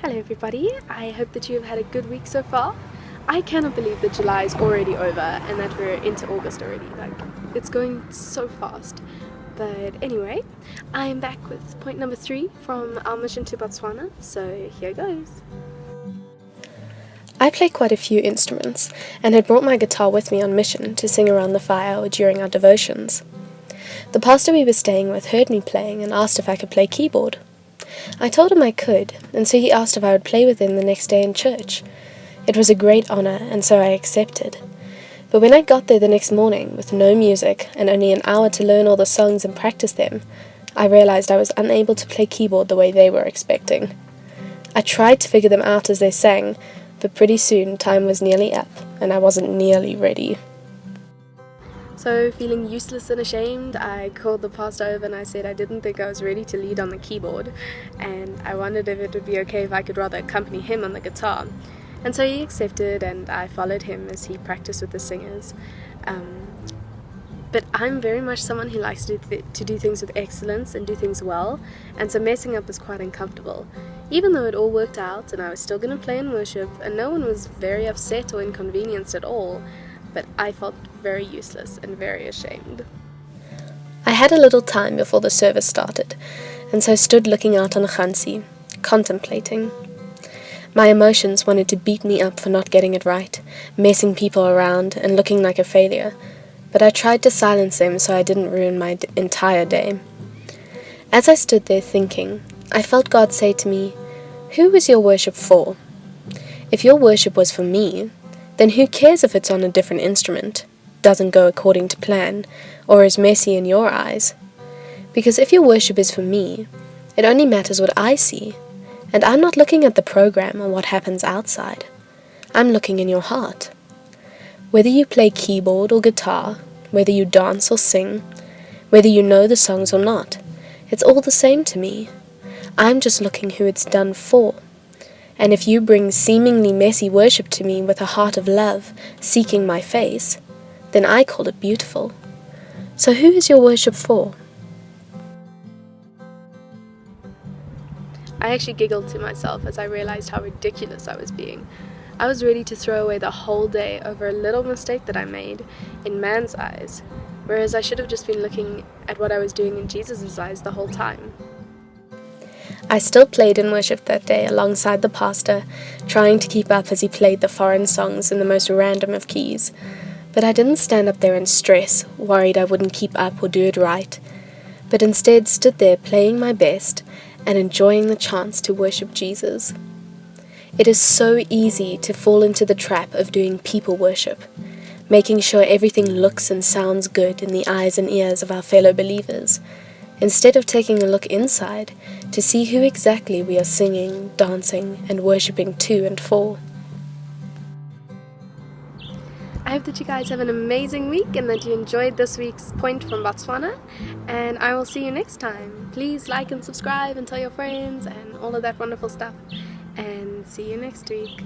Hello everybody, I hope that you have had a good week so far. I cannot believe that July is already over and that we're into August already. It's going so fast. But anyway, I am back with point number 3 from our mission to Botswana, so here goes. I play quite a few instruments and had brought my guitar with me on mission to sing around the fire or during our devotions. The pastor we were staying with heard me playing and asked if I could play keyboard. I told him I could, and so he asked if I would play with him the next day in church. It was a great honour, and so I accepted. But when I got there the next morning, with no music and only an hour to learn all the songs and practice them, I realised I was unable to play keyboard the way they were expecting. I tried to figure them out as they sang, but pretty soon time was nearly up, and I wasn't nearly ready. So, feeling useless and ashamed, I called the pastor over and I said I didn't think I was ready to lead on the keyboard, and I wondered if it would be okay if I could rather accompany him on the guitar. And so he accepted, and I followed him as he practiced with the singers. But I'm very much someone who likes to do things with excellence and do things well, and so messing up was quite uncomfortable. Even though it all worked out and I was still going to play in worship, and no one was very upset or inconvenienced at all, but I felt very useless and very ashamed. I had a little time before the service started, and so stood looking out on the Khansi, contemplating. My emotions wanted to beat me up for not getting it right, messing people around and looking like a failure, but I tried to silence them so I didn't ruin my entire day. As I stood there thinking, I felt God say to me, "Who is your worship for? If your worship was for me, then who cares if it's on a different instrument, doesn't go according to plan, or is messy in your eyes? Because if your worship is for me, it only matters what I see, and I'm not looking at the program or what happens outside. I'm looking in your heart. Whether you play keyboard or guitar, whether you dance or sing, whether you know the songs or not, it's all the same to me. I'm just looking who it's done for. And if you bring seemingly messy worship to me with a heart of love, seeking my face, then I call it beautiful. So who is your worship for?" I actually giggled to myself as I realized how ridiculous I was being. I was ready to throw away the whole day over a little mistake that I made in man's eyes, whereas I should have just been looking at what I was doing in Jesus' eyes the whole time. I still played in worship that day alongside the pastor, trying to keep up as he played the foreign songs in the most random of keys. But I didn't stand up there in stress, worried I wouldn't keep up or do it right, but instead stood there playing my best and enjoying the chance to worship Jesus. It is so easy to fall into the trap of doing people worship, making sure everything looks and sounds good in the eyes and ears of our fellow believers, instead of taking a look inside to see who exactly we are singing, dancing, and worshipping to and for. I hope that you guys have an amazing week and that you enjoyed this week's point from Botswana, and I will see you next time. Please like and subscribe and tell your friends and all of that wonderful stuff, and see you next week.